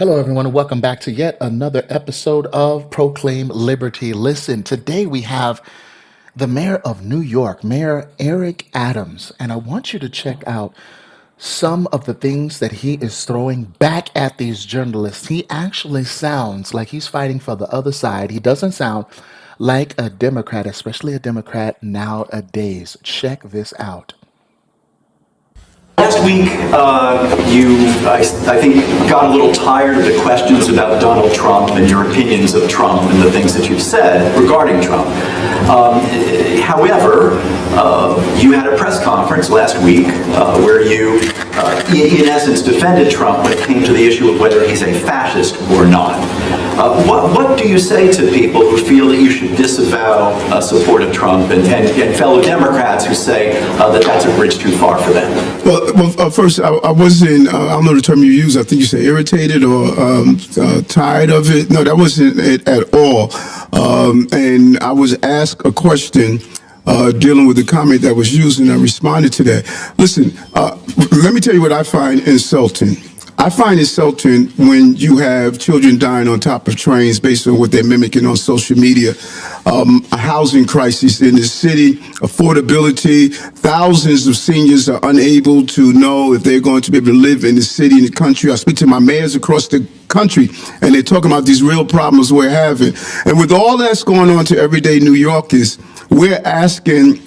Hello, everyone, and welcome back to yet another episode of Proclaim Liberty. Listen, today we have the mayor of New York, Mayor Eric Adams, and I want you to check out some of the things that he is throwing back at these journalists. He actually sounds like he's fighting for the other side. He doesn't sound like a Democrat, especially a Democrat nowadays. Check this out. Last week, I think, got a little tired of the questions about Donald Trump and your opinions of Trump and the things that you've said regarding Trump. However, you had a press conference last week where you, in essence, defended Trump when it came to the issue of whether he's a fascist or not. What do you say to people who feel that you should disavow support of Trump and fellow Democrats who say that that's a bridge too far for them? Well, first, I wasn't, I don't know the term you use. I think you say irritated or tired of it. No, that wasn't it at all. And I was asked a question dealing with the comment that was used, and I responded to that. Listen, let me tell you what I find insulting. I find insulting when you have children dying on top of trains based on what they're mimicking on social media. A housing crisis in the city, affordability. Thousands of seniors are unable to know if they're going to be able to live in the city, in the country. I speak to my mayors across the country, and they're talking about these real problems we're having. And with all that's going on to everyday New Yorkers, we're asking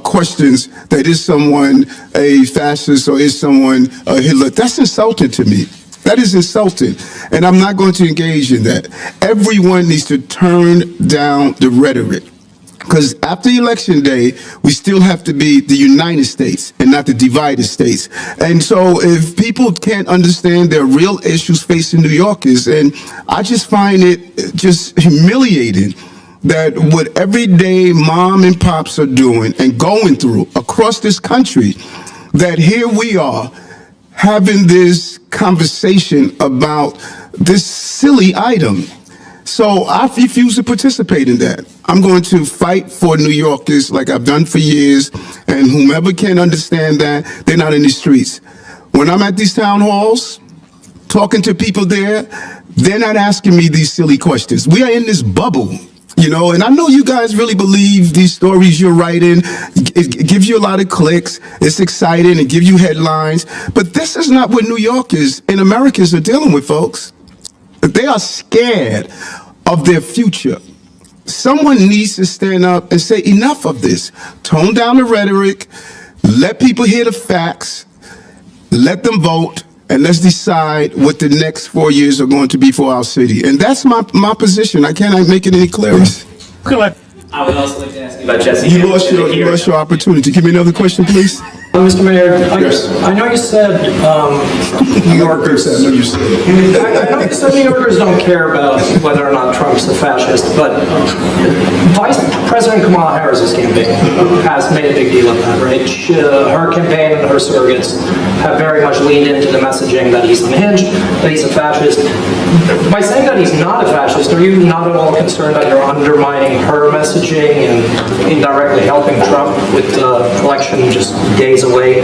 questions that is someone a fascist or is someone a Hitler. That's insulting to me. That is insulting. And I'm not going to engage in that. Everyone needs to turn down the rhetoric. Because after Election Day, we still have to be the United States and not the divided states. And so if people can't understand their real issues facing New Yorkers, and I just find it just humiliating that what everyday mom and pops are doing and going through across this country, that here we are having this conversation about this silly item. So I refuse to participate in that. I'm going to fight for New Yorkers like I've done for years, and whomever can understand that, they're not in the streets. When I'm at these town halls, talking to people there, they're not asking me these silly questions. We are in this bubble. You know, and I know you guys really believe these stories you're writing. It gives you a lot of clicks. It's exciting. It gives you headlines. But this is not what New Yorkers and Americans are dealing with, folks. They are scared of their future. Someone needs to stand up and say, enough of this. Tone down the rhetoric. Let people hear the facts. Let them vote. And let's decide what the next 4 years are going to be for our city. And that's my position. I cannot make it any clearer. I would also like to ask you about Jesse. You lost your opportunity. Give me another question, please. Mr. Mayor, Yes. I know you said New Yorkers. I know you said it. I know you said New Yorkers don't care about whether or not Trump's a fascist, but Vice President Kamala Harris's campaign has made a big deal of that, right? Her campaign and her surrogates have very much leaned into the messaging that he's unhinged, that he's a fascist. By saying that he's not a fascist, are you not at all concerned that you're undermining her messaging and indirectly helping Trump with the election just days away?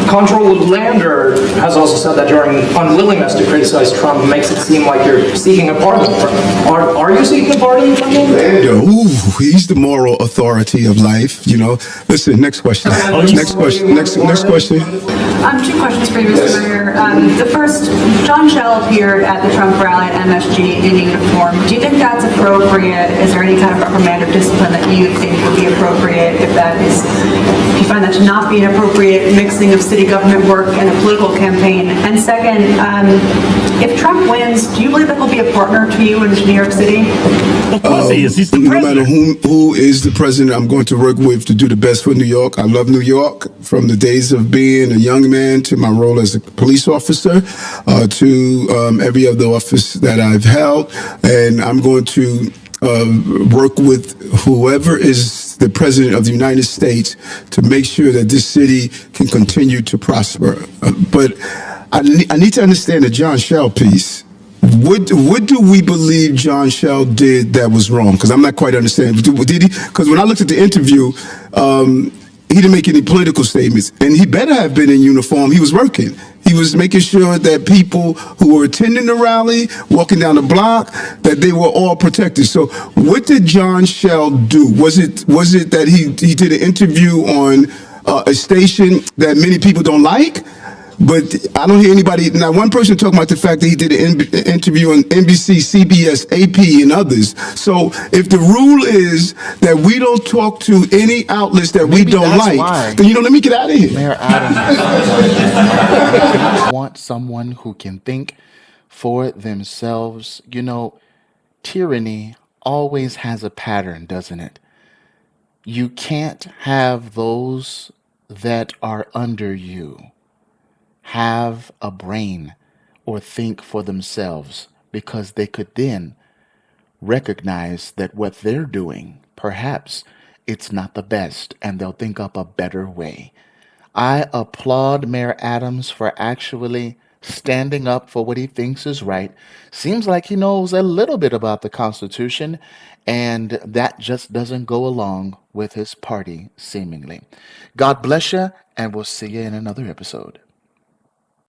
Comptroller Lander has also said that your unwillingness to criticize Trump makes it seem like you're seeking a pardon from him. Are you seeking a pardon from him? Lander, he's the moral authority of life, you know. Listen, next question. Next question. Next question. Two questions for you, Mr. Mayor. The first, John Shell appeared at the Trump rally at MSG in uniform. Do you think that's appropriate? Is there any kind of reprimand or discipline that you think would be appropriate if you find that to not be an appropriate mixing of city government work and a political campaign? And second, if Trump wins, do you believe that he'll be a partner to you in New York City? Of course he is. He's the No president. matter who is the president, I'm going to work with to do the best for New York. I love New York from the days of being a young man to my role as a police officer to every other office that I've held. And I'm going to work with whoever is the president of the United States to make sure that this city can continue to prosper. But I need to understand the John Shell piece. What do we believe John Shell did that was wrong? Because I'm not quite understanding. Did he? Because when I looked at the interview, he didn't make any political statements, and he better have been in uniform. He was working. He was making sure that people who were attending the rally, walking down the block, that they were all protected. So, what did John Shell do? Was it that he did an interview on a station that many people don't like? But I don't hear anybody, not one person talking about the fact that he did an interview on NBC, CBS, AP, and others. So if the rule is that we don't talk to any outlets that we Maybe don't that's like, why then, let me get out of here. Mayor Adams want someone who can think for themselves. Tyranny always has a pattern, doesn't it? You can't have those that are under you have a brain or think for themselves, because they could then recognize that what they're doing, perhaps it's not the best, and they'll think up a better way. I applaud Mayor Adams for actually standing up for what he thinks is right. Seems like he knows a little bit about the Constitution, and that just doesn't go along with his party, seemingly. God bless you, and we'll see you in another episode.